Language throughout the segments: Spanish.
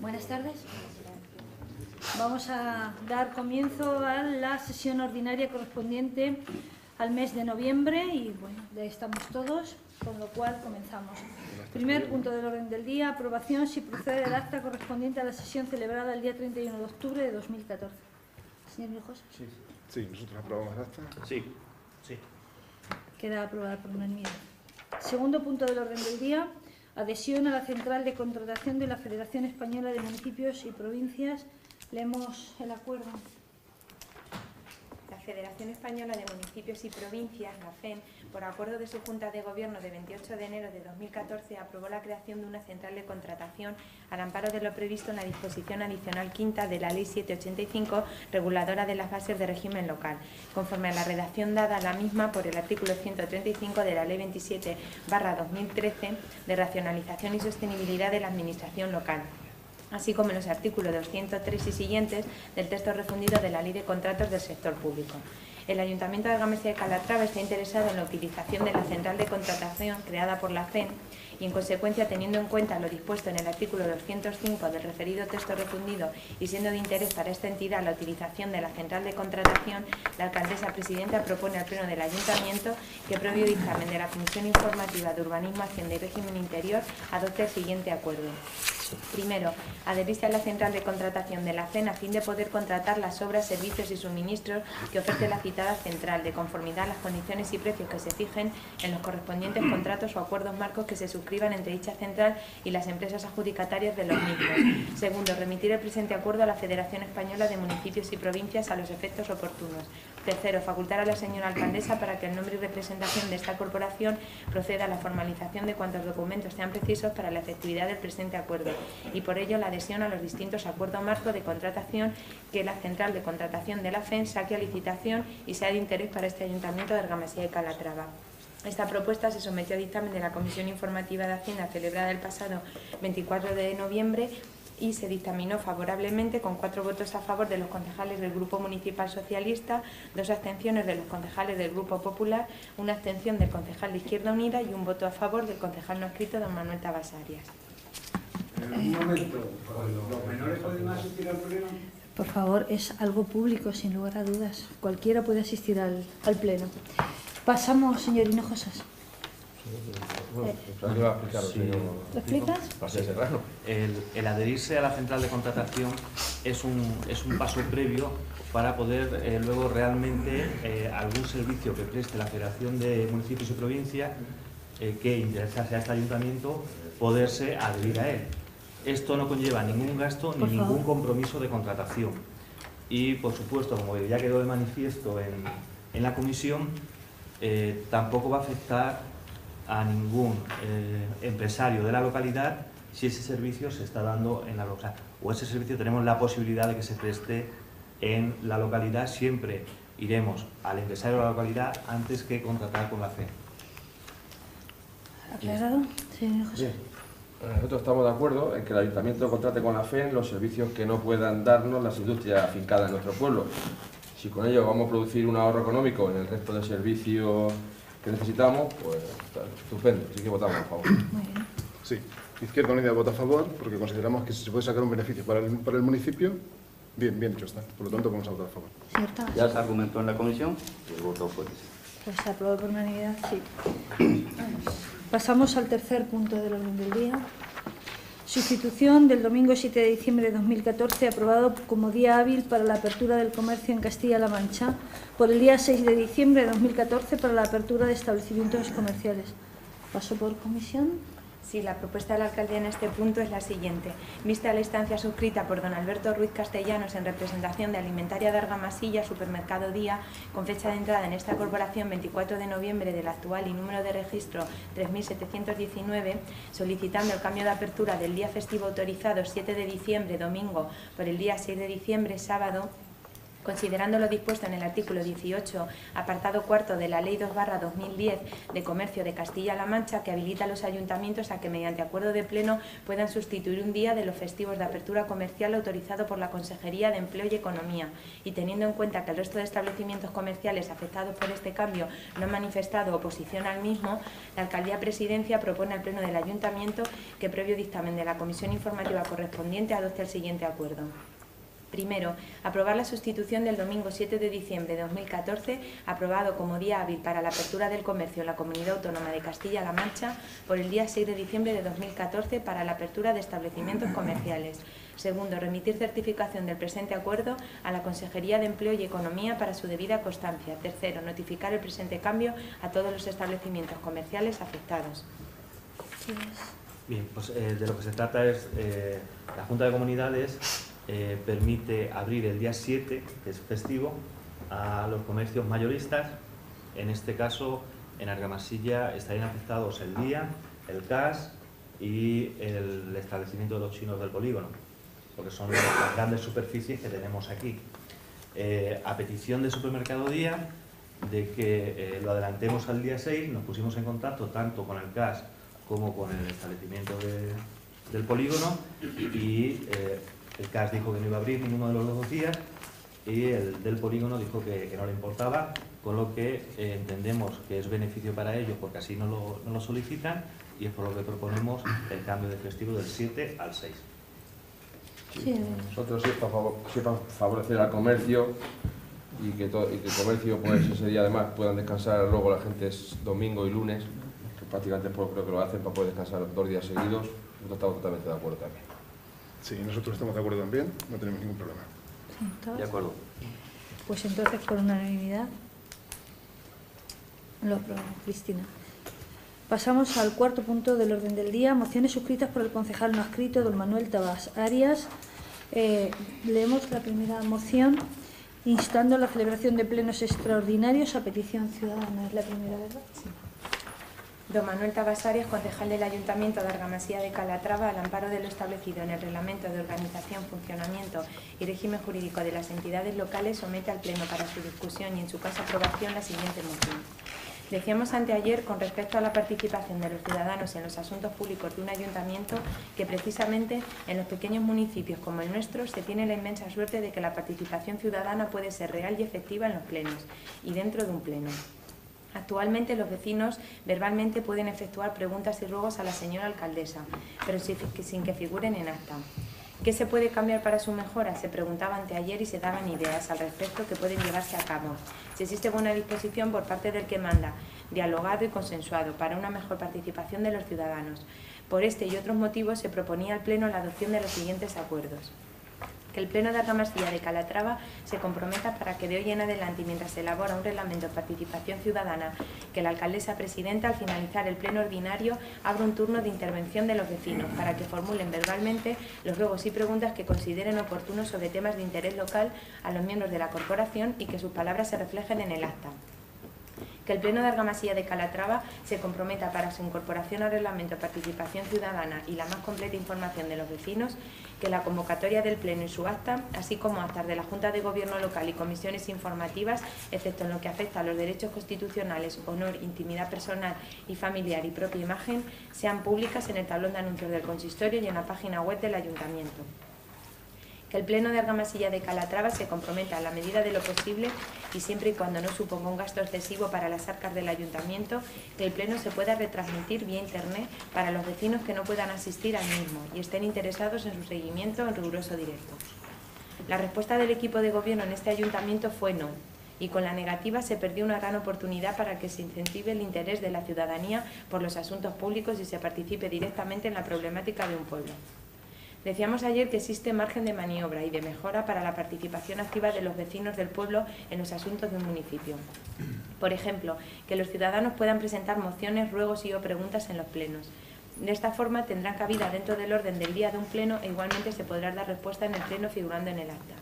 Buenas tardes. Vamos a dar comienzo a la sesión ordinaria correspondiente al mes de noviembre y bueno, ya estamos todos, con lo cual comenzamos. Primer punto del orden del día, aprobación si procede el acta correspondiente a la sesión celebrada el día 31 de octubre de 2014. Señor Hinojosa. Sí, nosotros aprobamos el acta. Sí. Queda aprobada por unanimidad. Segundo punto del orden del día, adhesión a la central de contratación de la Federación Española de Municipios y Provincias. Leemos el acuerdo. La Federación Española de Municipios y Provincias, la FEM, por acuerdo de su Junta de Gobierno de 28 de enero de 2014, aprobó la creación de una central de contratación al amparo de lo previsto en la disposición adicional quinta de la Ley 785, reguladora de las bases de régimen local, conforme a la redacción dada a la misma por el artículo 135 de la Ley 27/2013 de racionalización y sostenibilidad de la administración local, así como en los artículos 203 y siguientes del texto refundido de la Ley de Contratos del Sector Público. El Ayuntamiento de Argamasilla de Calatrava está interesado en la utilización de la central de contratación creada por la FEM y, en consecuencia, teniendo en cuenta lo dispuesto en el artículo 205 del referido texto refundido y siendo de interés para esta entidad la utilización de la central de contratación, la alcaldesa presidenta propone al Pleno del Ayuntamiento que, previo dictamen de la Comisión Informativa de Urbanismo, Hacienda y Régimen Interior, adopte el siguiente acuerdo. Primero, adherirse a la central de contratación de la FEM a fin de poder contratar las obras, servicios y suministros que ofrece la citada central, de conformidad a las condiciones y precios que se fijen en los correspondientes contratos o acuerdos marcos que se suscriban entre dicha central y las empresas adjudicatarias de los mismos. Segundo, remitir el presente acuerdo a la Federación Española de Municipios y Provincias a los efectos oportunos. Tercero, facultar a la señora alcaldesa para que el nombre y representación de esta corporación proceda a la formalización de cuantos documentos sean precisos para la efectividad del presente acuerdo y por ello la adhesión a los distintos acuerdos marco de contratación que la central de contratación de la FEM saque a licitación y sea de interés para este Ayuntamiento de Argamasilla de Calatrava. Esta propuesta se sometió a dictamen de la Comisión Informativa de Hacienda celebrada el pasado 24 de noviembre y se dictaminó favorablemente con 4 votos a favor de los concejales del Grupo Municipal Socialista, 2 abstenciones de los concejales del Grupo Popular, 1 abstención del concejal de Izquierda Unida y 1 voto a favor del concejal no escrito, don Manuel Tabasarias. Un momento, ¿los menores pueden asistir al pleno? Por favor, es algo público, sin lugar a dudas. Cualquiera puede asistir al pleno. Pasamos, señor Hinojosa. ¿Lo explicas? El adherirse a la central de contratación es un paso previo para poder luego realmente algún servicio que preste la Federación de Municipios y Provincias que interesase a este ayuntamiento poderse adherir a él. Esto no conlleva ningún gasto ni ningún compromiso de contratación. Y, por supuesto, como ya quedó de manifiesto en la comisión, tampoco va a afectar a ningún empresario de la localidad si ese servicio se está dando en la localidad. O ese servicio tenemos la posibilidad de que se preste en la localidad. Siempre iremos al empresario de la localidad antes que contratar con la FEM. ¿Aclarado? Sí, José. Nosotros estamos de acuerdo en que el Ayuntamiento contrate con la FEM los servicios que no puedan darnos las industrias afincadas en nuestro pueblo. Si con ello vamos a producir un ahorro económico en el resto de servicios que necesitamos, pues está estupendo, así que votamos a favor. Muy bien. Sí, Izquierda Unida vota a favor porque consideramos que si se puede sacar un beneficio para el municipio, bien hecho está. Por lo tanto, vamos a votar a favor. Señor Tabas. Ya se argumentó en la comisión y el voto fue que sí. Pues se aprobó por unanimidad, sí. Pasamos al tercer punto del orden del día. Sustitución del domingo 7 de diciembre de 2014, aprobado como día hábil para la apertura del comercio en Castilla-La Mancha, por el día 6 de diciembre de 2014 para la apertura de establecimientos comerciales. ¿Paso por comisión? Sí, la propuesta de la alcaldía en este punto es la siguiente. Vista la instancia suscrita por don Alberto Ruiz Castellanos en representación de Alimentaria de Argamasilla, Supermercado Día, con fecha de entrada en esta corporación 24 de noviembre del actual y número de registro 3719, solicitando el cambio de apertura del día festivo autorizado 7 de diciembre, domingo, por el día 6 de diciembre, sábado, Considerando lo dispuesto en el artículo 18, apartado cuarto de la Ley 2/2010 de Comercio de Castilla-La Mancha, que habilita a los ayuntamientos a que mediante acuerdo de pleno puedan sustituir un día de los festivos de apertura comercial autorizado por la Consejería de Empleo y Economía, y teniendo en cuenta que el resto de establecimientos comerciales afectados por este cambio no han manifestado oposición al mismo, la Alcaldía Presidencia propone al Pleno del Ayuntamiento que, previo dictamen de la Comisión Informativa correspondiente, adopte el siguiente acuerdo. Primero, aprobar la sustitución del domingo 7 de diciembre de 2014, aprobado como día hábil para la apertura del comercio en la Comunidad Autónoma de Castilla-La Mancha, por el día 6 de diciembre de 2014 para la apertura de establecimientos comerciales. Segundo, remitir certificación del presente acuerdo a la Consejería de Empleo y Economía para su debida constancia. Tercero, notificar el presente cambio a todos los establecimientos comerciales afectados. Bien, pues de lo que se trata es, la Junta de Comunidades permite abrir el día 7, que es festivo, a los comercios mayoristas. En este caso, en Argamasilla estarían afectados el día, el CAS y el establecimiento de los chinos del polígono, porque son las grandes superficies que tenemos aquí. A petición de Supermercado Día, de que lo adelantemos al día 6, nos pusimos en contacto tanto con el CAS como con el establecimiento del polígono, y el CAS dijo que no iba a abrir ninguno de los dos días y el del polígono dijo que no le importaba, con lo que entendemos que es beneficio para ellos porque así no lo solicitan, y es por lo que proponemos el cambio de festivo del 7 al 6. Sí. Nosotros sí para favorecer al comercio y que el comercio pues ese día además puedan descansar luego la gente es domingo y lunes, que prácticamente creo que lo hacen para poder descansar 2 días seguidos. Nosotros estamos totalmente de acuerdo también. Sí, nosotros estamos de acuerdo también, no tenemos ningún problema. Sí, ¿todos? De acuerdo. Pues entonces, por unanimidad, lo aprobamos. Cristina. Pasamos al cuarto punto del orden del día, mociones suscritas por el concejal no adscrito, don Manuel Tabás Arias. Leemos la primera moción, instando la celebración de plenos extraordinarios a petición ciudadana. Es la primera, ¿verdad? Sí. Don Manuel Tabás Arias, concejal del Ayuntamiento de Argamasilla de Calatrava, al amparo de lo establecido en el Reglamento de Organización, Funcionamiento y Régimen Jurídico de las entidades locales, somete al Pleno para su discusión y en su caso aprobación la siguiente moción. Decíamos anteayer, con respecto a la participación de los ciudadanos en los asuntos públicos de un ayuntamiento, que precisamente en los pequeños municipios como el nuestro se tiene la inmensa suerte de que la participación ciudadana puede ser real y efectiva en los plenos y dentro de un pleno. Actualmente los vecinos verbalmente pueden efectuar preguntas y ruegos a la señora alcaldesa, pero sin que figuren en acta. ¿Qué se puede cambiar para su mejora? Se preguntaba anteayer y se daban ideas al respecto que pueden llevarse a cabo. Si existe buena disposición por parte del que manda, dialogado y consensuado para una mejor participación de los ciudadanos. Por este y otros motivos se proponía al Pleno la adopción de los siguientes acuerdos. Que el Pleno de Argamasilla de Calatrava se comprometa para que de hoy en adelante y mientras se elabora un reglamento de participación ciudadana, que la alcaldesa presidenta al finalizar el pleno ordinario abra un turno de intervención de los vecinos para que formulen verbalmente los ruegos y preguntas que consideren oportunos sobre temas de interés local a los miembros de la corporación y que sus palabras se reflejen en el acta. Que el Pleno de Argamasilla de Calatrava se comprometa para su incorporación al reglamento de participación ciudadana y la más completa información de los vecinos, que la convocatoria del Pleno y su acta, así como actas de la Junta de Gobierno local y comisiones informativas, excepto en lo que afecta a los derechos constitucionales, honor, intimidad personal y familiar y propia imagen, sean públicas en el tablón de anuncios del consistorio y en la página web del Ayuntamiento. Que el Pleno de Argamasilla de Calatrava se comprometa a la medida de lo posible y siempre y cuando no suponga un gasto excesivo para las arcas del Ayuntamiento, que el Pleno se pueda retransmitir vía Internet para los vecinos que no puedan asistir al mismo y estén interesados en su seguimiento en riguroso directo. La respuesta del equipo de gobierno en este Ayuntamiento fue no, y con la negativa se perdió una gran oportunidad para que se incentive el interés de la ciudadanía por los asuntos públicos y se participe directamente en la problemática de un pueblo. Decíamos ayer que existe margen de maniobra y de mejora para la participación activa de los vecinos del pueblo en los asuntos de un municipio. Por ejemplo, que los ciudadanos puedan presentar mociones, ruegos y o preguntas en los plenos. De esta forma tendrán cabida dentro del orden del día de un pleno e igualmente se podrá dar respuesta en el pleno figurando en el acta.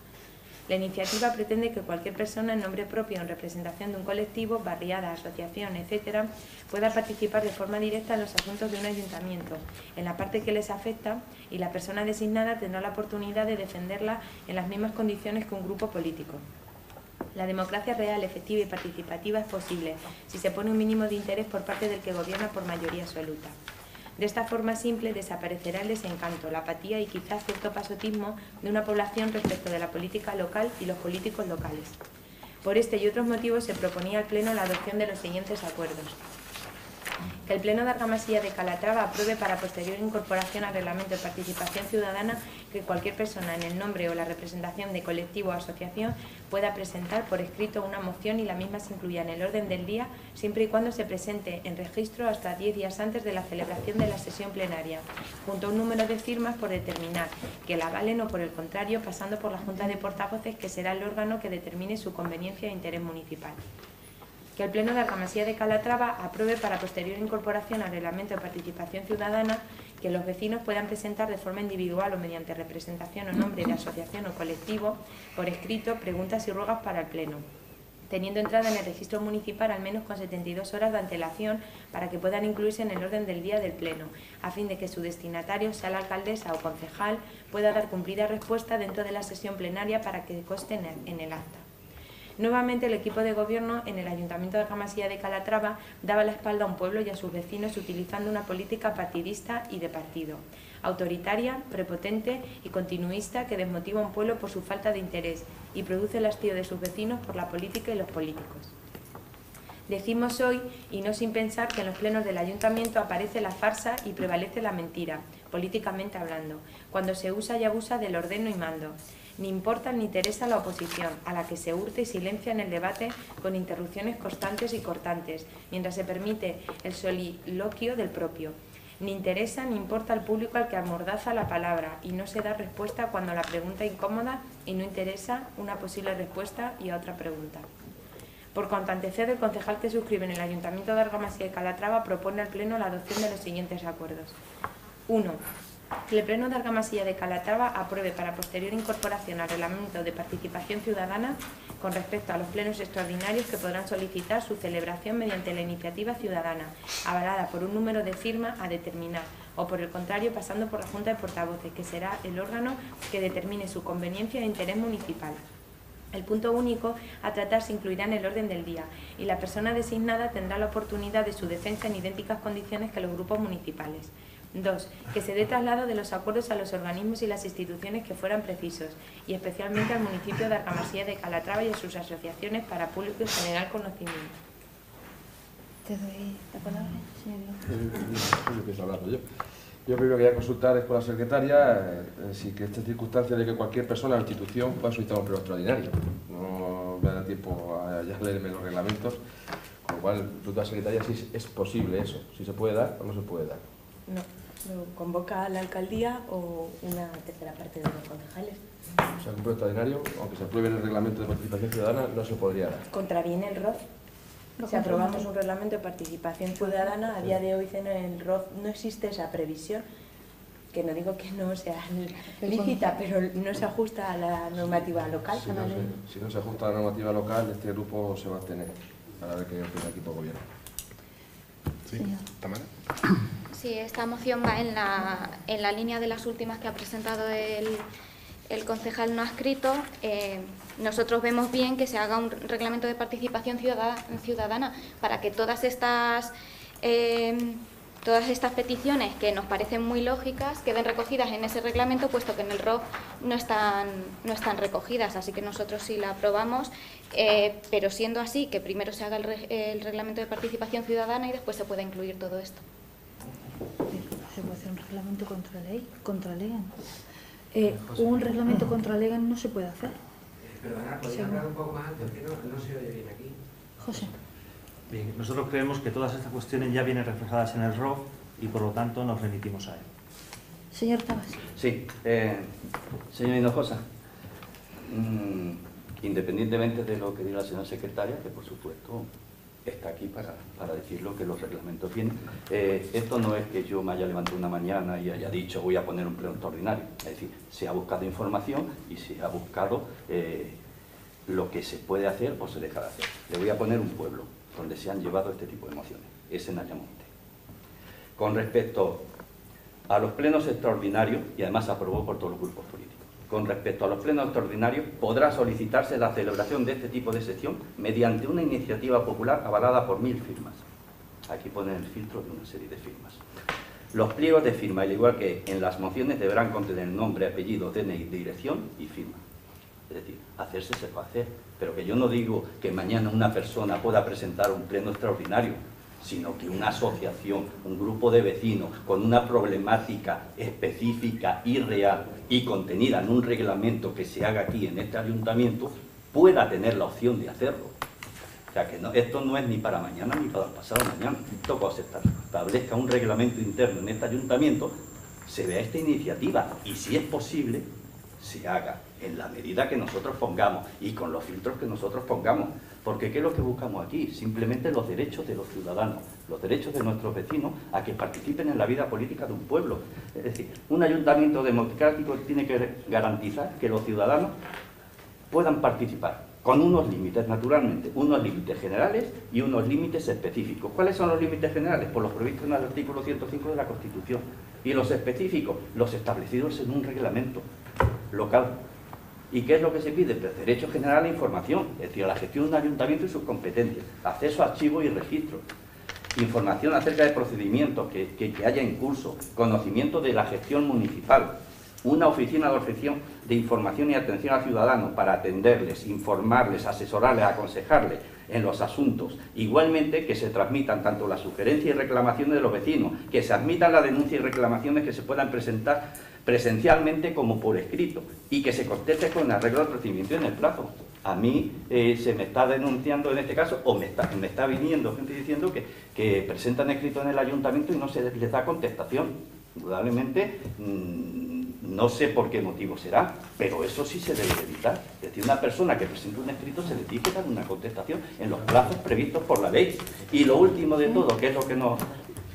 La iniciativa pretende que cualquier persona en nombre propio o en representación de un colectivo, barriada, asociación, etc., pueda participar de forma directa en los asuntos de un ayuntamiento, en la parte que les afecta, y la persona designada tendrá la oportunidad de defenderla en las mismas condiciones que un grupo político. La democracia real, efectiva y participativa es posible si se pone un mínimo de interés por parte del que gobierna por mayoría absoluta. De esta forma simple desaparecerá el desencanto, la apatía y quizás cierto pasotismo de una población respecto de la política local y los políticos locales. Por este y otros motivos se proponía al Pleno la adopción de los siguientes acuerdos. Que el Pleno de Argamasilla de Calatrava apruebe para posterior incorporación al Reglamento de Participación Ciudadana que cualquier persona en el nombre o la representación de colectivo o asociación pueda presentar por escrito una moción y la misma se incluya en el orden del día siempre y cuando se presente en registro hasta 10 días antes de la celebración de la sesión plenaria, junto a un número de firmas por determinar que la avalen o por el contrario pasando por la Junta de Portavoces, que será el órgano que determine su conveniencia e interés municipal. Que el Pleno de Argamasilla de Calatrava apruebe para posterior incorporación al Reglamento de Participación Ciudadana que los vecinos puedan presentar de forma individual o mediante representación o nombre de asociación o colectivo por escrito preguntas y ruegas para el Pleno, teniendo entrada en el registro municipal al menos con 72 horas de antelación para que puedan incluirse en el orden del día del Pleno, a fin de que su destinatario, sea la alcaldesa o concejal, pueda dar cumplida respuesta dentro de la sesión plenaria para que conste en el acta. Nuevamente, el equipo de gobierno en el Ayuntamiento de Argamasilla de Calatrava daba la espalda a un pueblo y a sus vecinos utilizando una política partidista y de partido, autoritaria, prepotente y continuista que desmotiva a un pueblo por su falta de interés y produce el hastío de sus vecinos por la política y los políticos. Decimos hoy, y no sin pensar, que en los plenos del Ayuntamiento aparece la farsa y prevalece la mentira, políticamente hablando, cuando se usa y abusa del ordeno y mando. Ni importa ni interesa la oposición, a la que se hurta y silencia en el debate con interrupciones constantes y cortantes, mientras se permite el soliloquio del propio. Ni interesa ni importa al público al que amordaza la palabra y no se da respuesta cuando la pregunta es incómoda y no interesa una posible respuesta y a otra pregunta. Por cuanto antecede, el concejal que suscribe en el Ayuntamiento de Argamasilla de Calatrava propone al Pleno la adopción de los siguientes acuerdos. 1. Que el Pleno de Argamasilla de Calatrava apruebe para posterior incorporación al Reglamento de Participación Ciudadana con respecto a los plenos extraordinarios que podrán solicitar su celebración mediante la iniciativa ciudadana, avalada por un número de firmas a determinar, o por el contrario pasando por la Junta de Portavoces, que será el órgano que determine su conveniencia e interés municipal. El punto único a tratar se incluirá en el orden del día y la persona designada tendrá la oportunidad de su defensa en idénticas condiciones que los grupos municipales. 2. Que se dé traslado de los acuerdos a los organismos y las instituciones que fueran precisos, y especialmente al municipio de Argamasilla de Calatrava y a sus asociaciones para público y general conocimiento. Te doy la palabra, señor. Yo primero quería consultar es con la secretaria si que esta circunstancia de que cualquier persona o institución pueda solicitar un pleno extraordinario. No me da tiempo a ya leerme los reglamentos, con lo cual, la secretaria, si es posible eso, si se puede dar o no se puede dar. No, lo convoca la alcaldía o una tercera parte de los concejales. O sea, un pleno extraordinario, aunque se apruebe en el reglamento de participación ciudadana, no se podría dar. Contraviene el ROC. Si aprobamos un reglamento de participación ciudadana, a día de hoy en el ROC no existe esa previsión, que no digo que no sea lícita, pero no se ajusta a la normativa local. Si no se ajusta a la normativa local, este grupo se va a abstener para ver qué opina el equipo de gobierno. Sí, Tamara. Sí, esta moción va en la línea de las últimas que ha presentado el concejal no adscrito. Nosotros vemos bien que se haga un reglamento de participación ciudadana para que todas estas peticiones, que nos parecen muy lógicas, queden recogidas en ese reglamento, puesto que en el ROC no están recogidas. Así que nosotros sí la aprobamos, pero siendo así, que primero se haga el reglamento de participación ciudadana y después se pueda incluir todo esto. Se puede hacer un reglamento contra Legan. Un reglamento contra Legan no se puede hacer. Perdona, ¿podría hablar un poco más antes? Que no se oye bien aquí. José. Bien, nosotros creemos que todas estas cuestiones ya vienen reflejadas en el ROC y por lo tanto nos remitimos a él. Señor Tabas. Sí, señor Hinojosa, independientemente de lo que diga la señora secretaria, que por supuesto está aquí para decir lo que los reglamentos tienen. Esto no es que yo me haya levantado una mañana y haya dicho voy a poner un pleno extraordinario. Es decir, se ha buscado información y se ha buscado lo que se puede hacer o se deja de hacer. Le voy a poner un pueblo donde se han llevado este tipo de mociones, es en Ayamonte. Con respecto a los plenos extraordinarios, y además se aprobó por todos los grupos políticos, con respecto a los plenos extraordinarios, podrá solicitarse la celebración de este tipo de sesión mediante una iniciativa popular avalada por 1000 firmas. Aquí ponen el filtro de una serie de firmas. Los pliegos de firma, al igual que en las mociones, deberán contener nombre, apellido, DNI, dirección y firma. Es decir, hacerse se puede hacer, pero que yo no digo que mañana una persona pueda presentar un pleno extraordinario, sino que una asociación, un grupo de vecinos con una problemática específica y real y contenida en un reglamento que se haga aquí en este ayuntamiento, pueda tener la opción de hacerlo. O sea, que no, esto no es ni para mañana ni para pasado mañana. Esto cuando se establezca un reglamento interno en este ayuntamiento, se vea esta iniciativa y, si es posible, se haga en la medida que nosotros pongamos y con los filtros que nosotros pongamos. Porque ¿qué es lo que buscamos aquí? Simplemente los derechos de los ciudadanos, los derechos de nuestros vecinos a que participen en la vida política de un pueblo. Es decir, un ayuntamiento democrático tiene que garantizar que los ciudadanos puedan participar, con unos límites, naturalmente, unos límites generales y unos límites específicos. ¿Cuáles son los límites generales? Pues los previstos en el artículo 105 de la Constitución. Y los específicos, los establecidos en un reglamento local. ¿Y qué es lo que se pide? Pues derecho general a la información, es decir, a la gestión de un ayuntamiento y sus competencias, acceso a archivos y registros, información acerca de procedimientos que haya en curso, conocimiento de la gestión municipal, una oficina de información y atención al ciudadano para atenderles, informarles, asesorarles, aconsejarles en los asuntos. Igualmente que se transmitan tanto las sugerencias y reclamaciones de los vecinos, que se admitan las denuncias y reclamaciones que se puedan presentar presencialmente como por escrito y que se conteste con arreglo al procedimiento en el plazo. A mí se me está denunciando en este caso, o me está viniendo gente diciendo que presentan escrito en el ayuntamiento y no se les da contestación. Indudablemente, no sé por qué motivo será, pero eso sí se debe evitar. Es decir, una persona que presenta un escrito se le tiene que dar una contestación en los plazos previstos por la ley. Y lo último de todo, que es lo que nos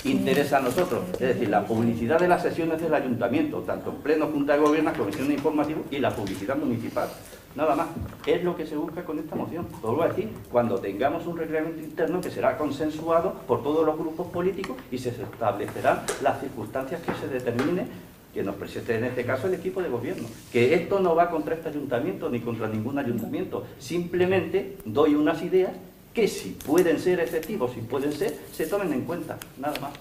interesa a nosotros, es decir, la publicidad de las sesiones del ayuntamiento, tanto en pleno, junta de gobierno, comisión de informativo y la publicidad municipal. Nada más, es lo que se busca con esta moción. Lo vuelvo a decir, cuando tengamos un reglamento interno que será consensuado por todos los grupos políticos y se establecerán las circunstancias que se determine, que nos presente en este caso el equipo de gobierno. Que esto no va contra este ayuntamiento ni contra ningún ayuntamiento, simplemente doy unas ideas que si pueden ser efectivos, si pueden ser, se tomen en cuenta, nada más.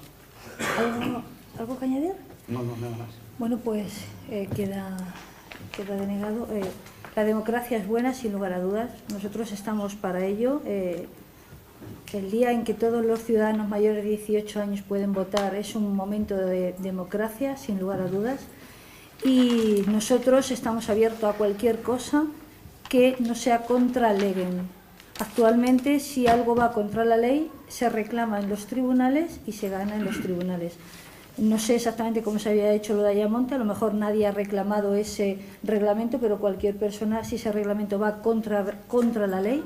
¿Algo que añadir? No, nada más. Bueno, pues queda denegado. La democracia es buena, sin lugar a dudas. Nosotros estamos para ello. El día en que todos los ciudadanos mayores de 18 años pueden votar es un momento de democracia, sin lugar a dudas. Y nosotros estamos abiertos a cualquier cosa que no sea contra legem. Actualmente, si algo va contra la ley, se reclama en los tribunales y se gana en los tribunales. No sé exactamente cómo se había hecho lo de Ayamonte, a lo mejor nadie ha reclamado ese reglamento, pero cualquier persona, si ese reglamento va contra la ley,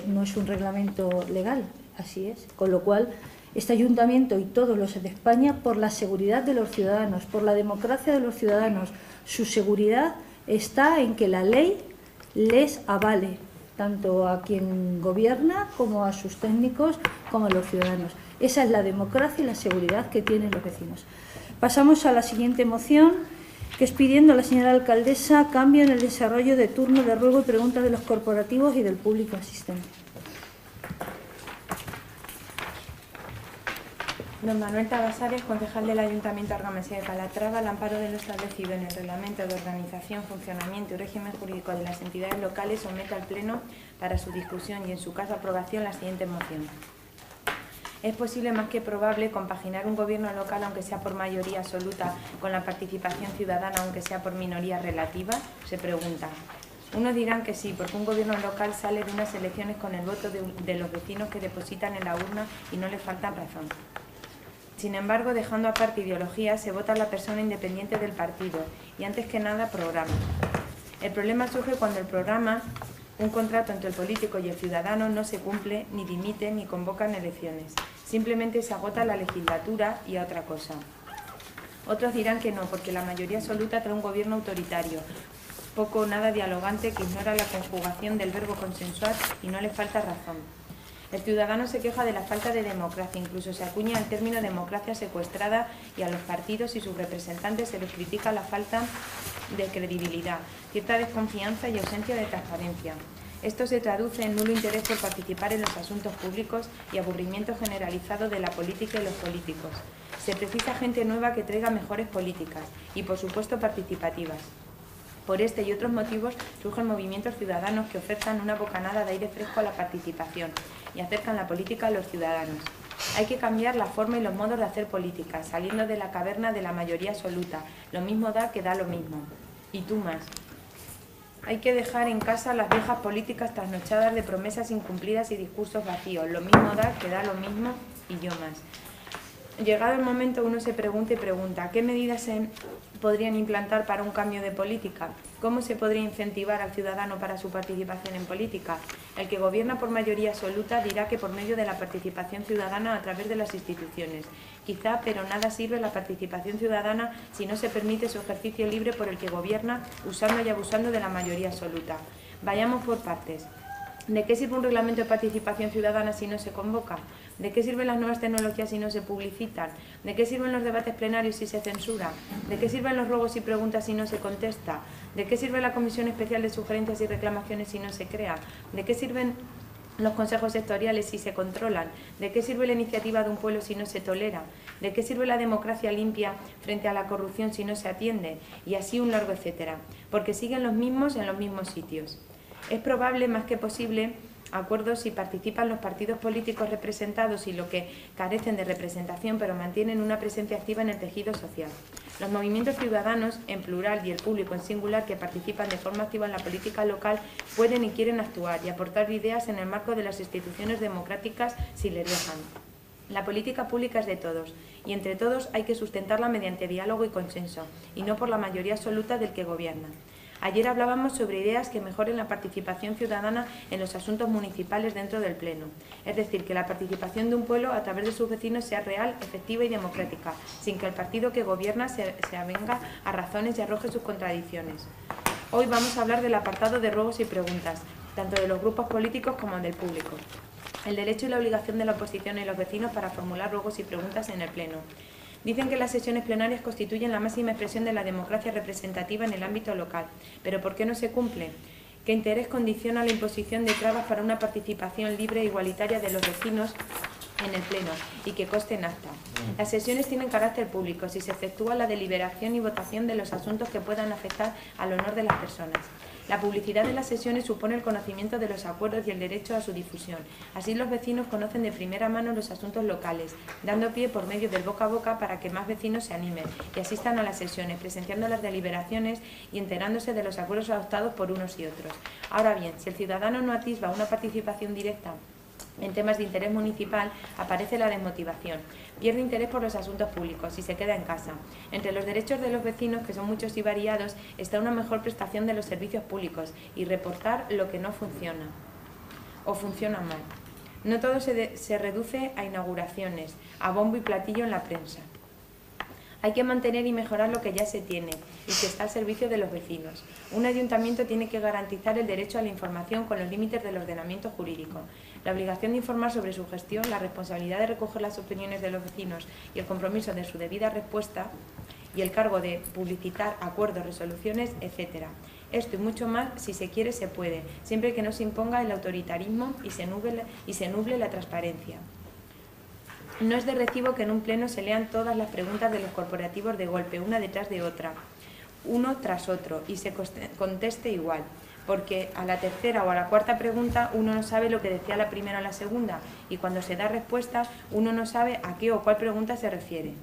no es un reglamento legal, así es. Con lo cual, este ayuntamiento y todos los de España, por la seguridad de los ciudadanos, por la democracia de los ciudadanos, su seguridad está en que la ley les avale, tanto a quien gobierna como a sus técnicos, como a los ciudadanos. Esa es la democracia y la seguridad que tienen los vecinos. Pasamos a la siguiente moción, que es pidiendo a la señora alcaldesa cambio en el desarrollo de turno de ruego y preguntas de los corporativos y del público asistente. Don Manuel Tabasares, concejal del Ayuntamiento Argamasía de Calatrava, al amparo de lo establecido en el Reglamento de Organización, Funcionamiento y Régimen Jurídico de las Entidades Locales, somete al Pleno para su discusión y, en su caso, aprobación la siguiente moción. ¿Es posible, más que probable, compaginar un gobierno local, aunque sea por mayoría absoluta, con la participación ciudadana, aunque sea por minoría relativa? Se pregunta. Unos dirán que sí, porque un gobierno local sale de unas elecciones con el voto de los vecinos que depositan en la urna y no les falta razón. Sin embargo, dejando aparte ideología, se vota a la persona independiente del partido y, antes que nada, programa. El problema surge cuando el programa, un contrato entre el político y el ciudadano, no se cumple, ni dimite, ni convocan elecciones. Simplemente se agota la legislatura y a otra cosa. Otros dirán que no, porque la mayoría absoluta trae un gobierno autoritario, poco o nada dialogante, que ignora la conjugación del verbo consensuar y no le falta razón. El ciudadano se queja de la falta de democracia, incluso se acuña el término democracia secuestrada, y a los partidos y sus representantes se les critica la falta de credibilidad, cierta desconfianza y ausencia de transparencia. Esto se traduce en nulo interés por participar en los asuntos públicos y aburrimiento generalizado de la política y los políticos. Se precisa gente nueva que traiga mejores políticas y, por supuesto, participativas. Por este y otros motivos surgen movimientos ciudadanos que ofertan una bocanada de aire fresco a la participación y acercan la política a los ciudadanos. Hay que cambiar la forma y los modos de hacer política, saliendo de la caverna de la mayoría absoluta. Lo mismo da que da lo mismo. Y tú más. Hay que dejar en casa las viejas políticas trasnochadas de promesas incumplidas y discursos vacíos. Lo mismo da que da lo mismo y yo más. Llegado el momento, uno se pregunta y pregunta, ¿qué medidas se podrían implantar para un cambio de política? ¿Cómo se podría incentivar al ciudadano para su participación en política? El que gobierna por mayoría absoluta dirá que por medio de la participación ciudadana a través de las instituciones. Quizá, pero nada sirve la participación ciudadana si no se permite su ejercicio libre por el que gobierna, usando y abusando de la mayoría absoluta. Vayamos por partes. ¿De qué sirve un reglamento de participación ciudadana si no se convoca? ¿De qué sirven las nuevas tecnologías si no se publicitan? ¿De qué sirven los debates plenarios si se censura? ¿De qué sirven los ruegos y preguntas si no se contesta? ¿De qué sirve la Comisión Especial de Sugerencias y Reclamaciones si no se crea? ¿De qué sirven los consejos sectoriales si se controlan? ¿De qué sirve la iniciativa de un pueblo si no se tolera? ¿De qué sirve la democracia limpia frente a la corrupción si no se atiende? Y así un largo etcétera. Porque siguen los mismos en los mismos sitios. Es probable, más que posible, acuerdos si participan los partidos políticos representados y lo que carecen de representación, pero mantienen una presencia activa en el tejido social. Los movimientos ciudadanos, en plural, y el público en singular, que participan de forma activa en la política local, pueden y quieren actuar y aportar ideas en el marco de las instituciones democráticas si les dejan. La política pública es de todos, y entre todos hay que sustentarla mediante diálogo y consenso, y no por la mayoría absoluta del que gobierna. Ayer hablábamos sobre ideas que mejoren la participación ciudadana en los asuntos municipales dentro del Pleno. Es decir, que la participación de un pueblo a través de sus vecinos sea real, efectiva y democrática, sin que el partido que gobierna se avenga a razones y arroje sus contradicciones. Hoy vamos a hablar del apartado de ruegos y preguntas, tanto de los grupos políticos como del público. El derecho y la obligación de la oposición y los vecinos para formular ruegos y preguntas en el Pleno. Dicen que las sesiones plenarias constituyen la máxima expresión de la democracia representativa en el ámbito local. ¿Pero por qué no se cumple? ¿Qué interés condiciona la imposición de trabas para una participación libre e igualitaria de los vecinos en el Pleno y que conste en acta? Las sesiones tienen carácter público si se efectúa la deliberación y votación de los asuntos que puedan afectar al honor de las personas. La publicidad de las sesiones supone el conocimiento de los acuerdos y el derecho a su difusión. Así los vecinos conocen de primera mano los asuntos locales, dando pie por medio del boca a boca para que más vecinos se animen y asistan a las sesiones, presenciando las deliberaciones y enterándose de los acuerdos adoptados por unos y otros. Ahora bien, si el ciudadano no atisba una participación directa en temas de interés municipal, aparece la desmotivación. Pierde interés por los asuntos públicos y se queda en casa. Entre los derechos de los vecinos, que son muchos y variados, está una mejor prestación de los servicios públicos y reportar lo que no funciona o funciona mal. No todo se reduce a inauguraciones, a bombo y platillo en la prensa. Hay que mantener y mejorar lo que ya se tiene y que está al servicio de los vecinos. Un ayuntamiento tiene que garantizar el derecho a la información con los límites del ordenamiento jurídico. La obligación de informar sobre su gestión, la responsabilidad de recoger las opiniones de los vecinos y el compromiso de su debida respuesta y el cargo de publicitar acuerdos, resoluciones, etc. Esto y mucho más, si se quiere, se puede, siempre que no se imponga el autoritarismo y se nuble la transparencia. No es de recibo que en un pleno se lean todas las preguntas de los corporativos de golpe, una detrás de otra, uno tras otro, y se conteste igual, porque a la tercera o a la cuarta pregunta uno no sabe lo que decía la primera o la segunda, y cuando se da respuesta uno no sabe a qué o cuál pregunta se refiere.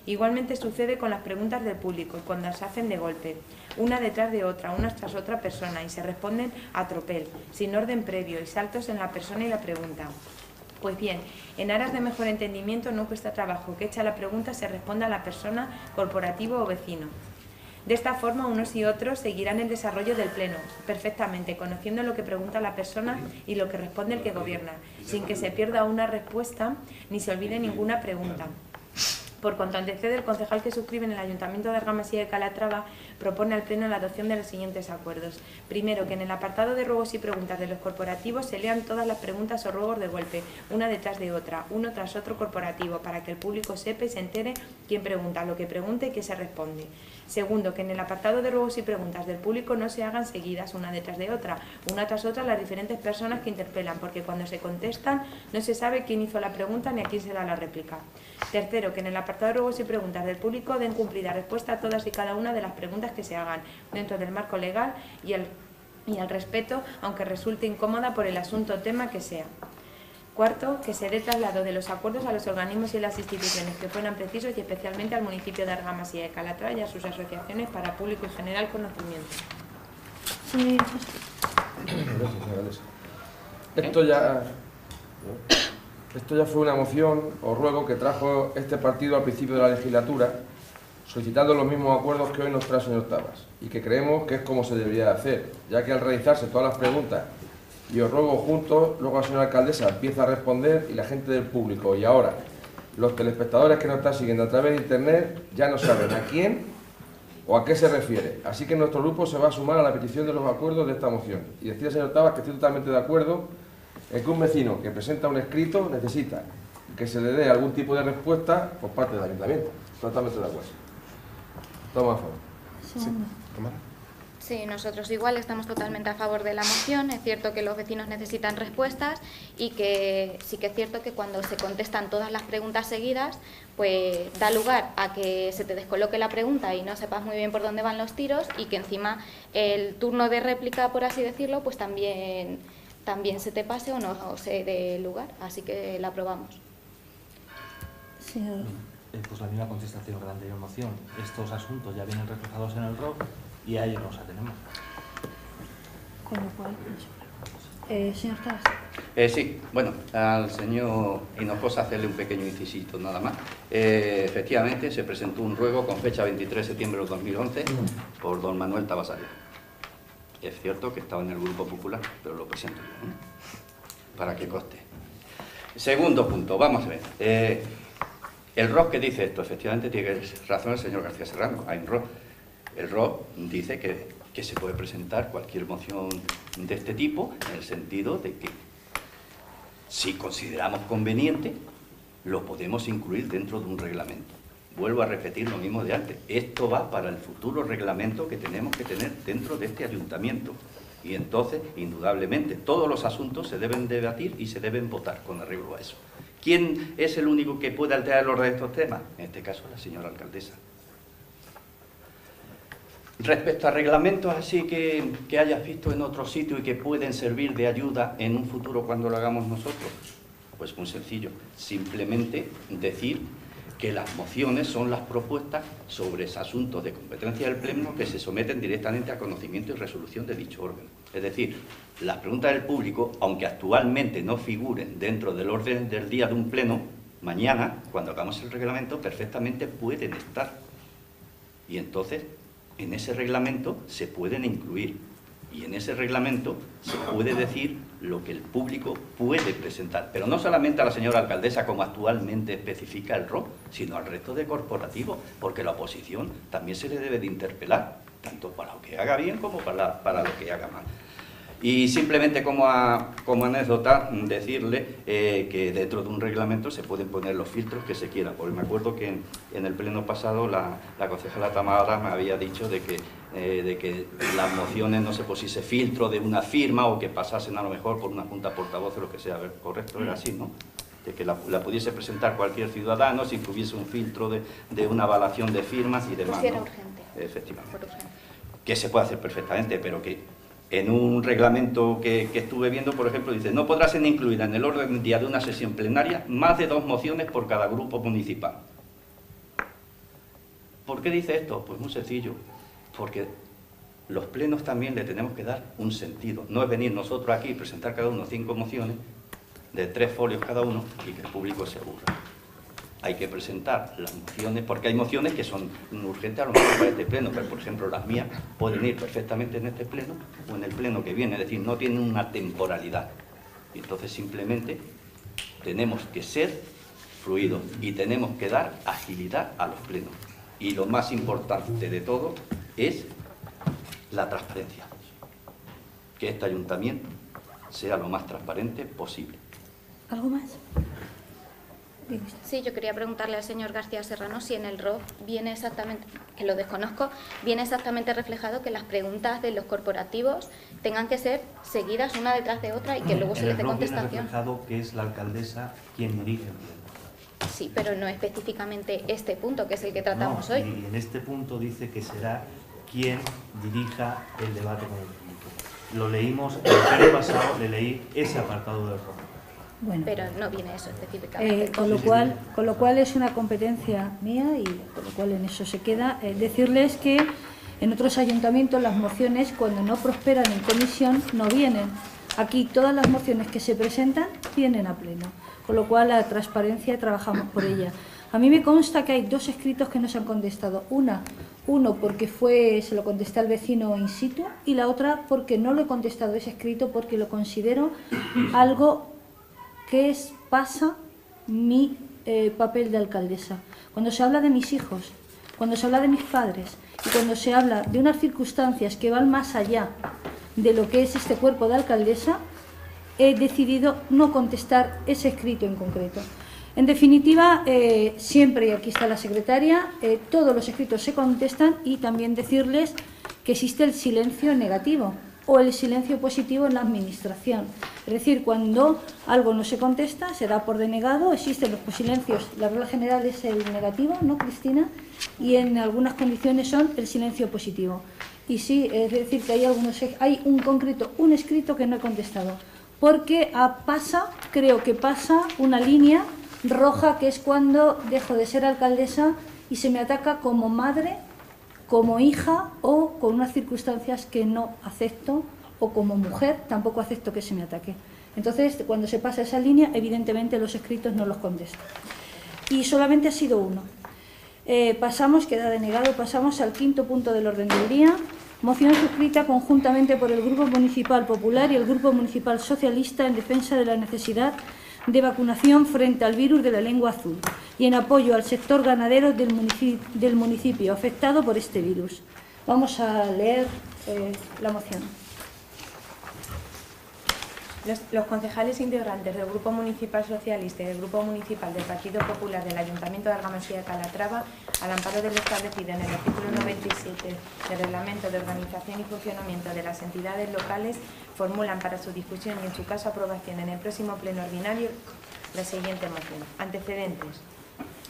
Igualmente sucede con las preguntas del público, cuando se hacen de golpe, una detrás de otra, unas tras otra persona, y se responden a tropel, sin orden previo y saltos en la persona y la pregunta. Pues bien, en aras de mejor entendimiento no cuesta trabajo que hecha la pregunta se responda a la persona, corporativo o vecino. De esta forma, unos y otros seguirán el desarrollo del pleno, perfectamente, conociendo lo que pregunta la persona y lo que responde el que gobierna, sin que se pierda una respuesta ni se olvide ninguna pregunta. Por cuanto antecede, el concejal que suscribe en el Ayuntamiento de Argamasilla de Calatrava propone al Pleno la adopción de los siguientes acuerdos. Primero, que en el apartado de ruegos y preguntas de los corporativos se lean todas las preguntas o ruegos de golpe, una detrás de otra, uno tras otro corporativo, para que el público sepa y se entere quién pregunta, lo que pregunta y qué se responde. Segundo, que en el apartado de ruegos y preguntas del público no se hagan seguidas una detrás de otra, una tras otra las diferentes personas que interpelan, porque cuando se contestan no se sabe quién hizo la pregunta ni a quién se da la réplica. Tercero, que en el apartado de ruegos y preguntas del público den cumplida respuesta a todas y cada una de las preguntas que se hagan dentro del marco legal y al respeto, aunque resulte incómoda por el asunto o tema que sea. Cuarto, que se dé traslado de los acuerdos a los organismos y las instituciones que fueran precisos y especialmente al municipio de Argamasilla de Calatrava y a sus asociaciones para público y general conocimiento. Sí. Esto ya fue una moción o ruego que trajo este partido al principio de la legislatura, solicitando los mismos acuerdos que hoy nos trae el señor Tabas, y que creemos que es como se debería hacer, ya que al realizarse todas las preguntas y os ruego juntos, luego la señora alcaldesa empieza a responder y la gente del público y ahora los telespectadores que nos están siguiendo a través de internet ya no saben a quién o a qué se refiere. Así que nuestro grupo se va a sumar a la petición de los acuerdos de esta moción. Y decía el señor Tabas que estoy totalmente de acuerdo en que un vecino que presenta un escrito necesita que se le dé algún tipo de respuesta por parte del ayuntamiento. Totalmente de acuerdo. Toma a favor. Sí, Tamara. Sí, nosotros igual estamos totalmente a favor de la moción. Es cierto que los vecinos necesitan respuestas y que sí que es cierto que cuando se contestan todas las preguntas seguidas, pues da lugar a que se te descoloque la pregunta y no sepas muy bien por dónde van los tiros y que encima el turno de réplica, por así decirlo, pues también se te pase o no se dé lugar. Así que la aprobamos. Sí. Pues la misma contestación que la anterior moción. Estos asuntos ya vienen reflejados en el ROC y a ellos nos atenemos. Con lo cual, señor Tabas. Sí, bueno, al señor Hinojosa hacerle un pequeño incisito nada más. Efectivamente, se presentó un ruego con fecha 23 de septiembre de 2011 por don Manuel Tabasario. Es cierto que estaba en el Grupo Popular, pero lo presento yo, para que conste. Segundo punto, vamos a ver. El ROC que dice esto, efectivamente tiene razón el señor García Serrano, hay un ROC. El ROC dice que se puede presentar cualquier moción de este tipo, en el sentido de que si consideramos conveniente, lo podemos incluir dentro de un reglamento. Vuelvo a repetir lo mismo de antes. Esto va para el futuro reglamento que tenemos que tener dentro de este ayuntamiento. Y entonces, indudablemente, todos los asuntos se deben debatir y se deben votar con arreglo a eso. ¿Quién es el único que puede alterar el orden de estos temas? En este caso, la señora alcaldesa. Respecto a reglamentos así que hayas visto en otro sitio y que pueden servir de ayuda en un futuro cuando lo hagamos nosotros, pues muy sencillo, simplemente decir que las mociones son las propuestas sobre asuntos de competencia del Pleno que se someten directamente a conocimiento y resolución de dicho órgano. Es decir, las preguntas del público, aunque actualmente no figuren dentro del orden del día de un Pleno, mañana, cuando hagamos el reglamento, perfectamente pueden estar. Y entonces, en ese reglamento se pueden incluir y en ese reglamento se puede decir lo que el público puede presentar, pero no solamente a la señora alcaldesa como actualmente especifica el ROC, sino al resto de corporativos, porque la oposición también se le debe de interpelar, tanto para lo que haga bien como para lo que haga mal. Y simplemente como anécdota decirle que dentro de un reglamento se pueden poner los filtros que se quieran, porque me acuerdo que en el pleno pasado la concejala Tamara me había dicho de que las mociones no se pusiese filtro de una firma o que pasasen a lo mejor por una junta portavoz o lo que sea. A ver, correcto, era así, ¿no? De que la pudiese presentar cualquier ciudadano sin que hubiese un filtro de una avalación de firmas y demás, Pues era ¿no? urgente. Efectivamente. Por urgente. Que se puede hacer perfectamente, pero que en un reglamento que estuve viendo, por ejemplo, dice: no podrá ser incluida en el orden del día de una sesión plenaria más de 2 mociones por cada grupo municipal. ¿Por qué dice esto? Pues muy sencillo, porque los plenos también le tenemos que dar un sentido. No es venir nosotros aquí y presentar cada uno 5 mociones de 3 folios cada uno y que el público se aburra. Hay que presentar las mociones, porque hay mociones que son urgentes a lo mejor para este pleno, pero por ejemplo las mías pueden ir perfectamente en este pleno o en el pleno que viene, es decir, no tienen una temporalidad. Y entonces simplemente tenemos que ser fluidos y tenemos que dar agilidad a los plenos. Y lo más importante de todo es la transparencia. Que este ayuntamiento sea lo más transparente posible. ¿Algo más? Sí, yo quería preguntarle al señor García Serrano si en el ROC viene exactamente, que lo desconozco, viene exactamente reflejado que las preguntas de los corporativos tengan que ser seguidas una detrás de otra y que luego se les dé contestación. Viene reflejado que es la alcaldesa quien dirige el pleno. Sí, pero no específicamente este punto, que es el que tratamos hoy. Y en este punto dice que será quien dirija el debate con el público. Lo leímos, el pleno pasado le leí ese apartado del ROC. Bueno, Pero no viene eso específicamente. con lo cual es una competencia mía y con lo cual en eso se queda. Decirles que en otros ayuntamientos las mociones, cuando no prosperan en comisión, no vienen. Aquí todas las mociones que se presentan vienen a pleno, con lo cual la transparencia trabajamos por ella. A mí me consta que hay 2 escritos que no se han contestado. Uno porque se lo contesté al vecino in situ, y la otra porque no lo he contestado ese escrito porque lo considero algo que pasa mi papel de alcaldesa. Cuando se habla de mis hijos, cuando se habla de mis padres y cuando se habla de unas circunstancias que van más allá de lo que es este cuerpo de alcaldesa, he decidido no contestar ese escrito en concreto. En definitiva, siempre, y aquí está la secretaria, todos los escritos se contestan, y también decirles que existe el silencio negativo o el silencio positivo en la administración. Es decir, cuando algo no se contesta, se da por denegado, existen los silencios, la regla general es el negativo, ¿no, Cristina? Y en algunas condiciones son el silencio positivo. Y sí, es decir, que hay un escrito que no he contestado, porque creo que pasa una línea roja, que es cuando dejo de ser alcaldesa y se me ataca como madre, como hija o con unas circunstancias que no acepto, o como mujer tampoco acepto que se me ataque. Entonces, cuando se pasa esa línea, evidentemente los escritos no los contesto. Y solamente ha sido uno. Queda denegado, pasamos al 5º punto del orden del día. Moción suscrita conjuntamente por el Grupo Municipal Popular y el Grupo Municipal Socialista en defensa de la necesidad de vacunación frente al virus de la lengua azul y en apoyo al sector ganadero del municipio afectado por este virus. Vamos a leer la moción. Los concejales integrantes del Grupo Municipal Socialista y del Grupo Municipal del Partido Popular del Ayuntamiento de Argamasilla de Calatrava, al amparo de lo establecido en el artículo 97 del Reglamento de Organización y Funcionamiento de las Entidades Locales, formulan para su discusión y, en su caso, aprobación en el próximo pleno ordinario la siguiente moción. Antecedentes.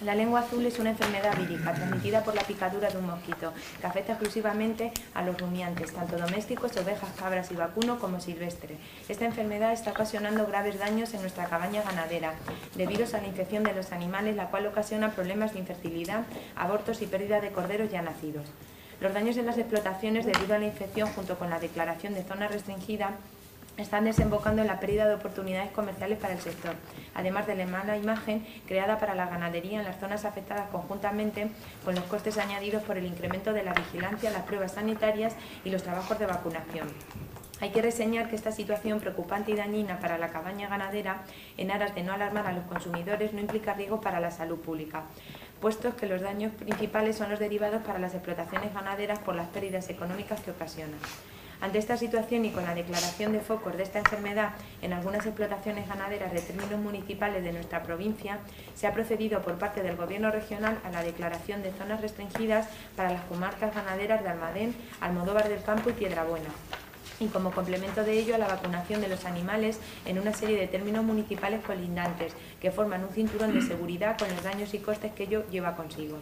La lengua azul es una enfermedad vírica transmitida por la picadura de un mosquito que afecta exclusivamente a los rumiantes, tanto domésticos, ovejas, cabras y vacuno, como silvestres. Esta enfermedad está ocasionando graves daños en nuestra cabaña ganadera, debido a la infección de los animales, la cual ocasiona problemas de infertilidad, abortos y pérdida de corderos ya nacidos. Los daños en las explotaciones debido a la infección, junto con la declaración de zona restringida, están desembocando en la pérdida de oportunidades comerciales para el sector, además de la mala imagen creada para la ganadería en las zonas afectadas, conjuntamente con los costes añadidos por el incremento de la vigilancia, las pruebas sanitarias y los trabajos de vacunación. Hay que reseñar que esta situación preocupante y dañina para la cabaña ganadera, en aras de no alarmar a los consumidores, no implica riesgo para la salud pública, puesto que los daños principales son los derivados para las explotaciones ganaderas por las pérdidas económicas que ocasionan. Ante esta situación y con la declaración de focos de esta enfermedad en algunas explotaciones ganaderas de términos municipales de nuestra provincia, se ha procedido por parte del Gobierno regional a la declaración de zonas restringidas para las comarcas ganaderas de Almadén, Almodóvar del Campo y Piedrabuena, y como complemento de ello a la vacunación de los animales en una serie de términos municipales colindantes que forman un cinturón de seguridad con los daños y costes que ello lleva consigo.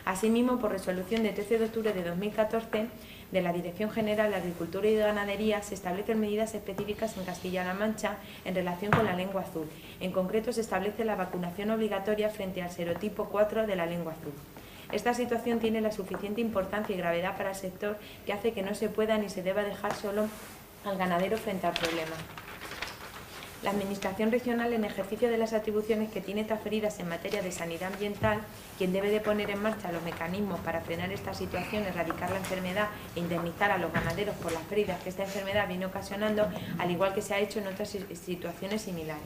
Asimismo, por resolución de 13 de octubre de 2014 de la Dirección General de Agricultura y de Ganadería, se establecen medidas específicas en Castilla-La Mancha en relación con la lengua azul. En concreto, se establece la vacunación obligatoria frente al serotipo 4 de la lengua azul. Esta situación tiene la suficiente importancia y gravedad para el sector que hace que no se pueda ni se deba dejar solo al ganadero frente al problema. La Administración regional, en ejercicio de las atribuciones que tiene transferidas en materia de sanidad ambiental, quien debe de poner en marcha los mecanismos para frenar esta situación, erradicar la enfermedad e indemnizar a los ganaderos por las pérdidas que esta enfermedad viene ocasionando, al igual que se ha hecho en otras situaciones similares.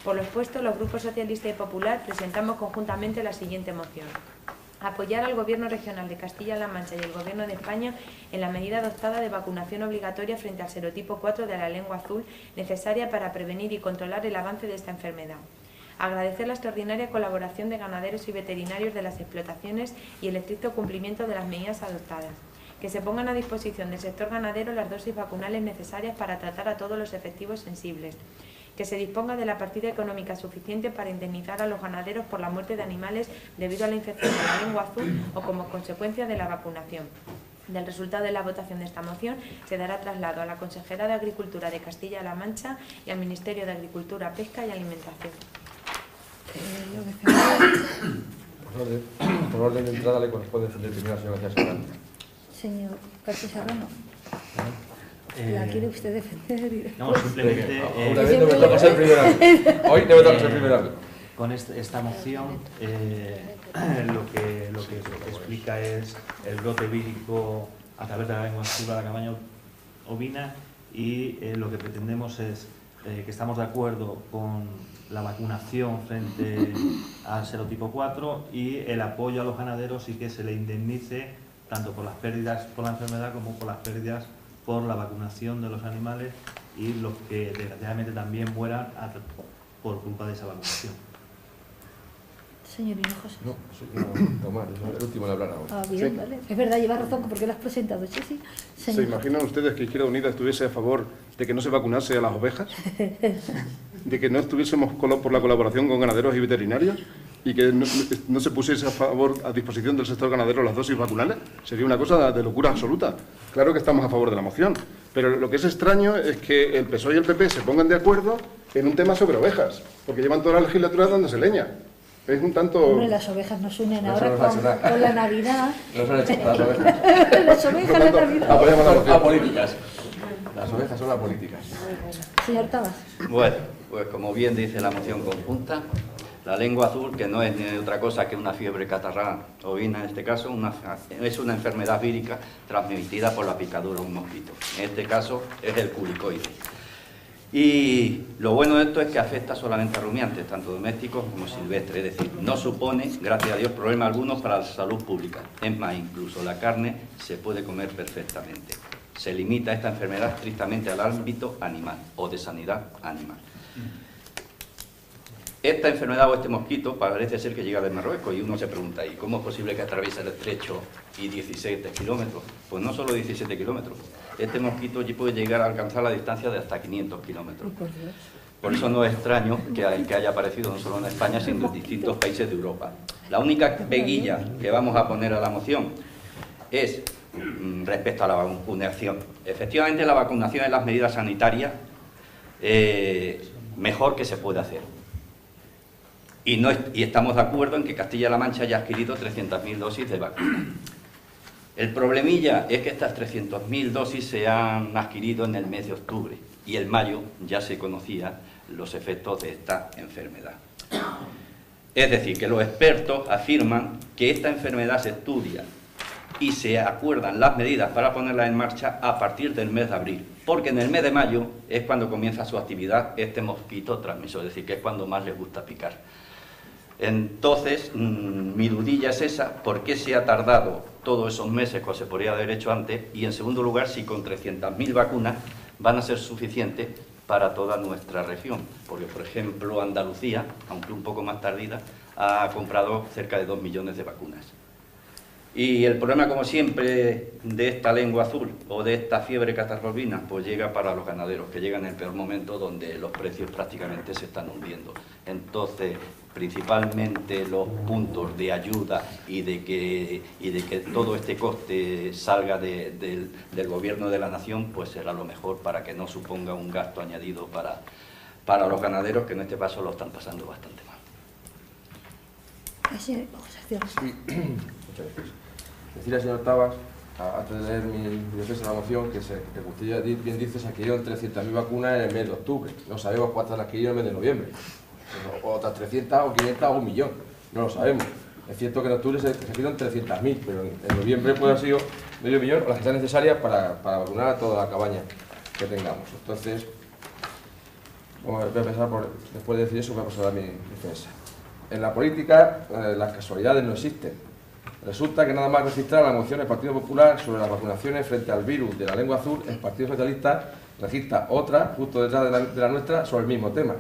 Por lo expuesto, los grupos socialista y popular presentamos conjuntamente la siguiente moción. Apoyar al Gobierno regional de Castilla-La Mancha y el Gobierno de España en la medida adoptada de vacunación obligatoria frente al serotipo 4 de la lengua azul, necesaria para prevenir y controlar el avance de esta enfermedad. Agradecer la extraordinaria colaboración de ganaderos y veterinarios de las explotaciones y el estricto cumplimiento de las medidas adoptadas. Que se pongan a disposición del sector ganadero las dosis vacunales necesarias para tratar a todos los efectivos sensibles. Que se disponga de la partida económica suficiente para indemnizar a los ganaderos por la muerte de animales debido a la infección de la lengua azul o como consecuencia de la vacunación. Del resultado de la votación de esta moción se dará traslado a la Consejera de Agricultura de Castilla-La Mancha y al Ministerio de Agricultura, Pesca y Alimentación. Por orden de entrada le corresponde defender primero a la señora García Serrano. Señor García Serrano, ¿la quiere usted defender? No, simplemente... Una vez no me toca ser primero a mí. Hoy no me toca ser primero a mí. Con esta moción lo que explica es el brote vírico a través de la lengua azul a la cabaña ovina y lo que pretendemos es que estamos de acuerdo con la vacunación frente al serotipo 4 y el apoyo a los ganaderos y que se le indemnice tanto por las pérdidas por la enfermedad como por las pérdidas por la vacunación de los animales y los que desgraciadamente también mueran por culpa de esa vacunación. Señor Hinojos. No, Tomás, el último en hablar ahora. Ah, bien, Sí. vale. Es verdad, lleva razón porque lo has presentado. Sí, sí. ¿Se Señor. imaginan ustedes que Izquierda Unida estuviese a favor de que no se vacunase a las ovejas? ¿De que no estuviésemos por la colaboración con ganaderos y veterinarios? ¿Y que no se pusiese a disposición del sector ganadero las dosis vacunales? Sería una cosa de locura absoluta. Claro que estamos a favor de la moción, pero lo que es extraño es que el PSOE y el PP se pongan de acuerdo en un tema sobre ovejas, porque llevan toda la legislatura dándose leña. Es un tanto... Hombre, las ovejas nos unen No, ahora eso no pasa nada. con la Navidad. No son hechas las ovejas. Las ovejas, la Navidad. Apoyamos la Son moción. apolíticas. Las ovejas son apolíticas. Señor Tabas. Bueno, pues como bien dice la moción conjunta, la lengua azul, que no es ni otra cosa que una fiebre catarral ovina en este caso, es una enfermedad vírica transmitida por la picadura de un mosquito. En este caso es el culicoide. Y lo bueno de esto es que afecta solamente a rumiantes, tanto domésticos como silvestres, es decir, no supone, gracias a Dios, problema alguno para la salud pública. Es más, incluso la carne se puede comer perfectamente. Se limita esta enfermedad estrictamente al ámbito animal o de sanidad animal. Esta enfermedad o este mosquito parece ser que llega de Marruecos y uno se pregunta, ¿y cómo es posible que atraviese el estrecho y 17 kilómetros? Pues no solo 17 kilómetros, este mosquito puede llegar a alcanzar la distancia de hasta 500 kilómetros. Por eso no es extraño que haya aparecido no solo en España, sino en distintos países de Europa. La única peguilla que vamos a poner a la moción es respecto a la vacunación. Efectivamente, la vacunación es las medidas sanitarias mejor que se puede hacer. Y estamos de acuerdo en que Castilla-La Mancha haya adquirido 300.000 dosis de vacuna. El problemilla es que estas 300.000 dosis se han adquirido en el mes de octubre y en mayo ya se conocían los efectos de esta enfermedad. Es decir, que los expertos afirman que esta enfermedad se estudia y se acuerdan las medidas para ponerla en marcha a partir del mes de abril, porque en el mes de mayo es cuando comienza su actividad este mosquito transmisor, es decir, que es cuando más les gusta picar. Entonces, mi dudilla es esa, ¿por qué se ha tardado todos esos meses que se podría haber hecho antes? Y en segundo lugar, si con 300.000 vacunas van a ser suficientes para toda nuestra región, porque por ejemplo Andalucía, aunque un poco más tardía, ha comprado cerca de 2 millones de vacunas. Y el problema, como siempre, de esta lengua azul o de esta fiebre catarrobina, pues llega para los ganaderos, que llegan en el peor momento donde los precios prácticamente se están hundiendo. Entonces, principalmente los puntos de ayuda y de que todo este coste salga del gobierno de la nación, pues será lo mejor para que no suponga un gasto añadido para los ganaderos, que en este caso lo están pasando bastante mal. Sí. Muchas gracias. Decir al señor Tabas, antes de leer mi defensa de la moción, que usted bien dice, se adquirieron 300.000 vacunas en el mes de octubre. No sabemos cuántas adquirieron en el mes de noviembre. O otras 300 o 500 o 1 millón. No lo sabemos. Es cierto que en octubre se adquirieron 300.000, pero en noviembre puede haber sido medio millón o las que sean necesarias para vacunar a toda la cabaña que tengamos. Entonces, voy a empezar después de decir eso, voy a pasar a mi defensa. En la política, las casualidades no existen. Resulta que nada más registrar la moción del Partido Popular sobre las vacunaciones frente al virus de la lengua azul, el Partido Socialista registra otra, justo detrás de la nuestra, sobre el mismo tema.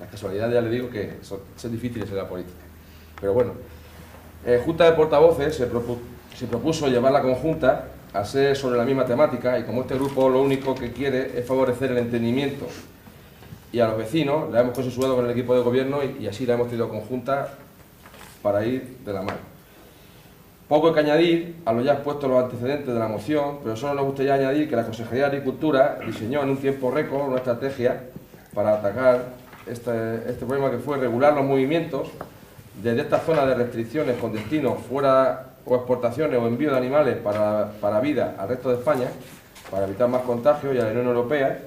Las casualidades, ya le digo, que son difíciles en la política. Pero bueno, Junta de Portavoces se propuso llevarla conjunta a ser sobre la misma temática, y como este grupo lo único que quiere es favorecer el entendimiento y a los vecinos, la hemos consensuado con el equipo de gobierno y así la hemos tenido conjunta para ir de la mano. Poco hay que añadir a lo ya expuesto los antecedentes de la moción, pero solo nos gustaría añadir que la Consejería de Agricultura diseñó en un tiempo récord una estrategia para atacar este problema, que fue regular los movimientos desde esta zona de restricciones con destino fuera o exportaciones o envío de animales para vida al resto de España, para evitar más contagios, y a la Unión Europea,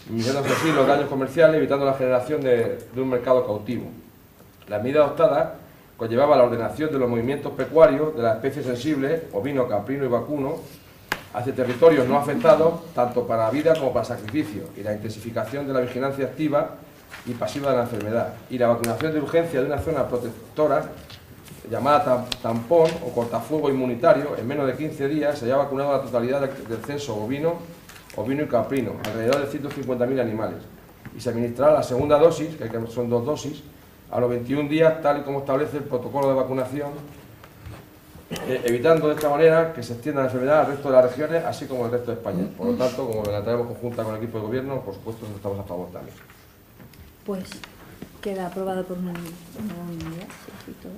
minimizando así los daños comerciales, evitando la generación de un mercado cautivo. La medida adoptada conllevaba la ordenación de los movimientos pecuarios de las especies sensibles, ovino, caprino y vacuno, hacia territorios no afectados, tanto para vida como para sacrificio, y la intensificación de la vigilancia activa y pasiva de la enfermedad, y la vacunación de urgencia de una zona protectora llamada tampón o cortafuego inmunitario. En menos de 15 días se haya vacunado la totalidad del censo ovino y caprino, alrededor de 150.000 animales, y se administrará la segunda dosis, que son 2 dosis, a los 21 días, tal y como establece el protocolo de vacunación, evitando de esta manera que se extienda la enfermedad al resto de las regiones, así como al resto de España. Por lo tanto, como la traemos conjunta con el equipo de gobierno, por supuesto estamos a favor también. Pues queda aprobado por unanimidad, sí, todos.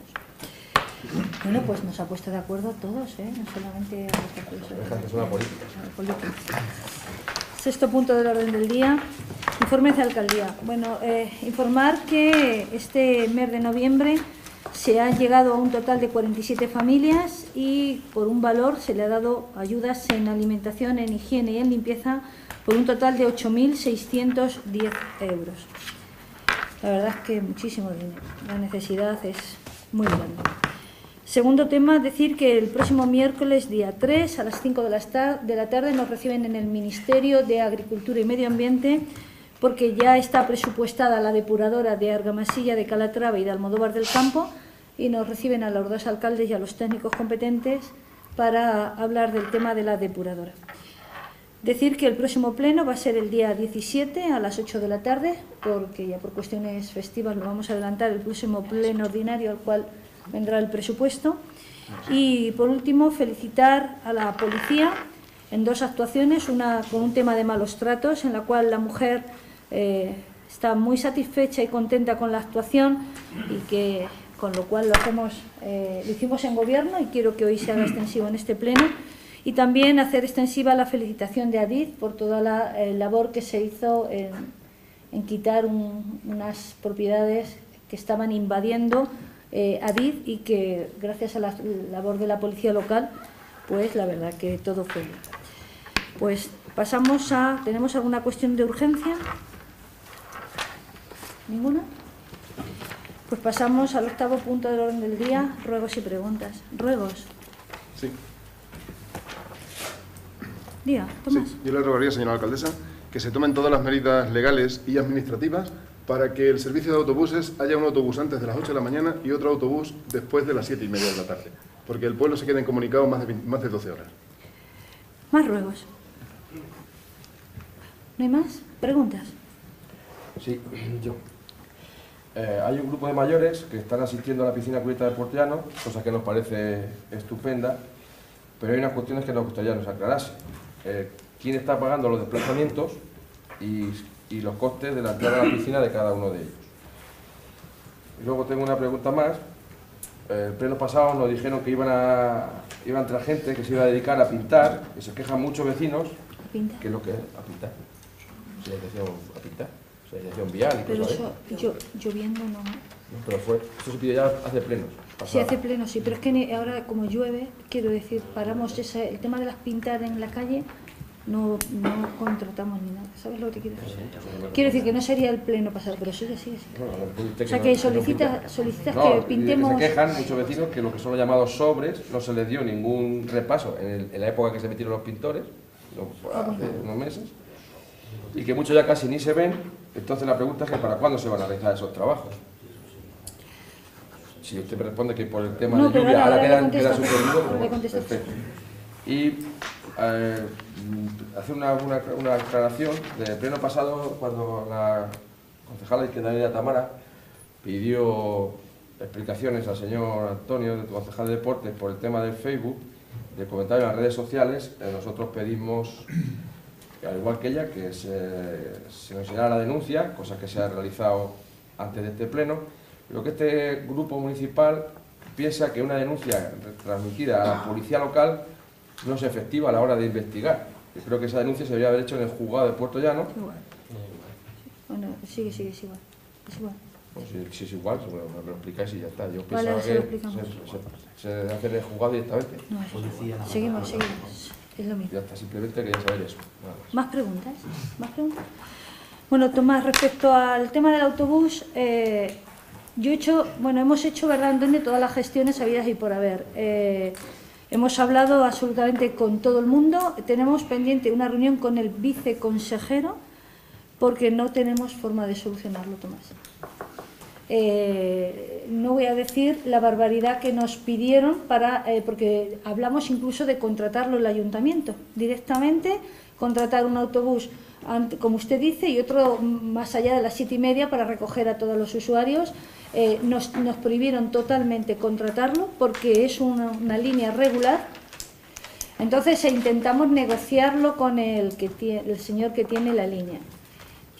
Bueno, pues nos ha puesto de acuerdo a todos, no solamente a los partidos. Es una política. Sexto punto del orden del día, informes de alcaldía. Bueno, informar que este mes de noviembre se ha llegado a un total de 47 familias y por un valor se le ha dado ayudas en alimentación, en higiene y en limpieza por un total de 8.610 euros. La verdad es que muchísimo dinero, la necesidad es muy grande. Segundo tema, decir que el próximo miércoles, día 3, a las 5 de la tarde, nos reciben en el Ministerio de Agricultura y Medio Ambiente, porque ya está presupuestada la depuradora de Argamasilla, de Calatrava y de Almodóvar del Campo, y nos reciben a los 2 alcaldes y a los técnicos competentes para hablar del tema de la depuradora. Decir que el próximo pleno va a ser el día 17 a las 8 de la tarde, porque ya por cuestiones festivas lo vamos a adelantar, el próximo pleno ordinario al cual vendrá el presupuesto. Y por último, felicitar a la policía en 2 actuaciones, una con un tema de malos tratos, en la cual la mujer está muy satisfecha y contenta con la actuación, y que con lo cual lo hicimos en gobierno y quiero que hoy se haga extensivo en este pleno. Y también hacer extensiva la felicitación de Adif por toda la labor que se hizo en quitar unas propiedades que estaban invadiendo Adif, y que gracias a la labor de la policía local, pues la verdad que todo fue bien. Pues pasamos a... ¿Tenemos alguna cuestión de urgencia? ¿Ninguna? Pues pasamos al 8º punto del orden del día, ruegos y preguntas. Ruegos. Sí. Diga, Tomás. Sí, yo le rogaría, señora alcaldesa, que se tomen todas las medidas legales y administrativas para que el servicio de autobuses haya un autobús antes de las 8 de la mañana y otro autobús después de las 7:30 de la tarde, porque el pueblo se queda incomunicado más de 12 horas. Más ruegos. ¿No hay más? ¿Preguntas? Sí, yo. Hay un grupo de mayores que están asistiendo a la piscina cubierta de Portiano, cosa que nos parece estupenda, pero hay unas cuestiones que nos gustaría nos aclarase. ¿Quién está pagando los desplazamientos y los costes de la entrada a la piscina de cada uno de ellos? Y luego tengo una pregunta más. El pleno pasado nos dijeron que iban a entrar gente que se iba a dedicar a pintar, que se quejan muchos vecinos. ¿A pintar? ¿Qué es lo que es? A pintar. Señalización a pintar. Señalización vial y Pero cosas eso, lloviendo no. No, pero eso se pidió ya hace plenos. Sí, hace pleno, sí, pero es que ahora como llueve, quiero decir, paramos el tema de las pintar en la calle, no contratamos ni nada, ¿sabes lo que te quiero decir? Quiero decir que no sería el pleno pasado, pero sigue. O sea que solicitas que pintemos... Se quejan muchos vecinos que lo que son los llamados sobres no se les dio ningún repaso en la época que se metieron los pintores, hace unos meses, y que muchos ya casi ni se ven. Entonces la pregunta es que ¿para cuándo se van a realizar esos trabajos? Si usted me responde que por el tema de lluvia, ahora queda suspendido, perfecto. Y hacer una aclaración del pleno pasado, cuando la concejala izquierda Tamara pidió explicaciones al señor Antonio, de concejal de Deportes, por el tema del Facebook, del comentario en las redes sociales. Nosotros pedimos, al igual que ella, que se nos llenara la denuncia, cosa que se ha realizado antes de este pleno. Lo que este grupo municipal piensa que una denuncia transmitida a la policía local no es efectiva a la hora de investigar. Yo creo que esa denuncia se debería haber hecho en el juzgado de Puerto Llano. Igual. Bueno, sigue, es igual. Es igual. Pues si es igual, me lo explicáis y ya está. Yo Vale, pensaba se lo que explicamos. se debe hacer en el juzgado directamente. No, seguimos. Es lo mismo. Ya está, simplemente quería saber eso. Nada más. ¿Más preguntas? ¿Más preguntas? Bueno, Tomás, respecto al tema del autobús, hemos hecho, ¿verdad, Antonio?, todas las gestiones habidas y por haber. Hemos hablado absolutamente con todo el mundo. Tenemos pendiente una reunión con el viceconsejero porque no tenemos forma de solucionarlo, Tomás. No voy a decir la barbaridad que nos pidieron porque hablamos incluso de contratarlo el ayuntamiento directamente, contratar un autobús, como usted dice, y otro más allá de las 7:30 para recoger a todos los usuarios. Nos prohibieron totalmente contratarlo porque es una línea regular. Entonces intentamos negociarlo con el señor que tiene la línea.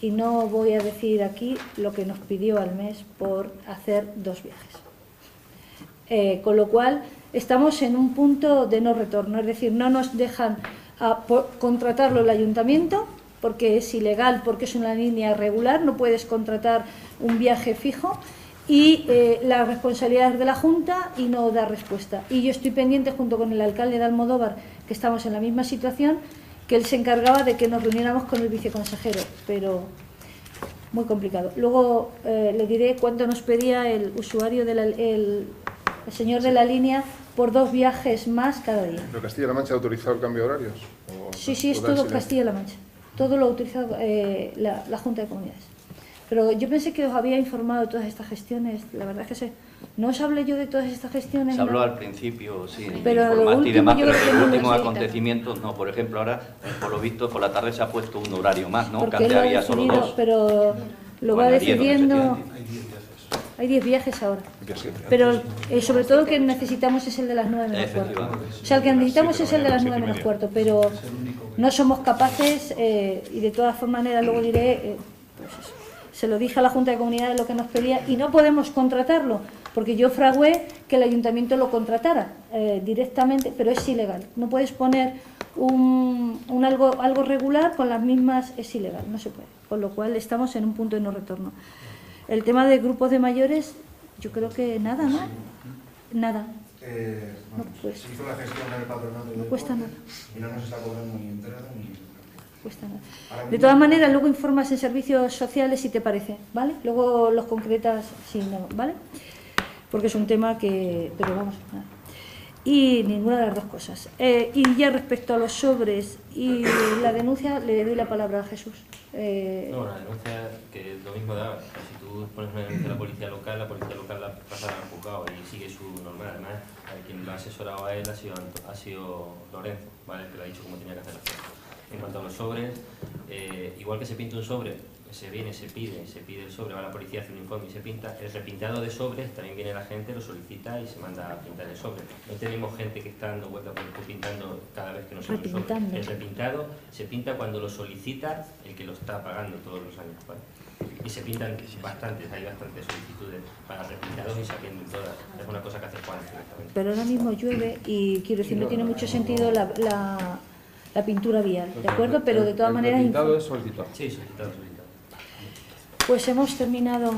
Y no voy a decir aquí lo que nos pidió al mes por hacer 2 viajes. Con lo cual estamos en un punto de no retorno, es decir, no nos dejan contratarlo el ayuntamiento porque es ilegal, porque es una línea regular, no puedes contratar un viaje fijo, y la responsabilidad es de la Junta y no da respuesta. Y yo estoy pendiente, junto con el alcalde de Almodóvar, que estamos en la misma situación, que él se encargaba de que nos reuniéramos con el viceconsejero, pero muy complicado. Luego le diré cuánto nos pedía el usuario, el señor de la línea, por 2 viajes más cada día. ¿Pero Castilla-La Mancha ha autorizado el cambio de horarios? Sí, es todo Castilla-La Mancha. Todo lo ha autorizado la Junta de Comunidades. Pero yo pensé que os había informado de todas estas gestiones. La verdad es que no os hablé yo de todas estas gestiones. Se habló al principio, sí, pero informaste y demás, pero los los últimos acontecimientos no. Por ejemplo, ahora, por lo visto, por la tarde se ha puesto un horario más, ¿no? Porque que antes había solo 2. Pero lo va decidiendo. Hay 10 viajes ahora. Pero sobre todo el que necesitamos es el de las 9 menos cuarto. O sea, el que necesitamos es el de las 9 menos cuarto, pero no somos capaces, y de todas maneras luego diré, pues eso. Se lo dije a la Junta de Comunidades lo que nos pedía y no podemos contratarlo, porque yo fragué que el ayuntamiento lo contratara directamente, pero es ilegal. No puedes poner algo regular con las mismas, es ilegal, no se puede. Con lo cual estamos en un punto de no retorno. El tema de grupos de mayores, yo creo que nada, ¿no? Nada. No hizo la gestión en el patronato de no cuesta nada. Y no nos está cobrando ni entrada ni... Cuesta nada. De todas maneras, luego informas en servicios sociales si te parece, ¿vale? Luego los concretas si no, ¿vale? Porque es un tema que... pero vamos, nada. Y ninguna de las dos cosas. Y ya respecto a los sobres y la denuncia, le doy la palabra a Jesús. No, la denuncia que lo mismo da, si tú pones una denuncia a la policía local la pasa al juzgado y sigue su normal. Además, quien lo ha asesorado a él ha sido Lorenzo, ¿vale? Que le ha dicho cómo tenía que hacer las cosas. En cuanto a los sobres, igual que se pinta un sobre, se viene, se pide el sobre, va a la policía, hace un informe y se pinta. El repintado de sobres, también viene la gente, lo solicita y se manda a pintar el sobre. No tenemos gente que está dando vueltas por el cuerpo pintando cada vez que nos sale el sobre. El repintado se pinta cuando lo solicita el que lo está pagando todos los años, ¿vale? Y se pintan bastantes, hay bastantes solicitudes para repintados y saliendo todas. Es una cosa que hace Juan directamente. Pero ahora mismo llueve y quiero decir, no tiene mucho sentido la pintura vial, ¿de acuerdo? Pero de todas maneras... ¿El pintado es solicitado? Sí, solicitado. Pues hemos terminado...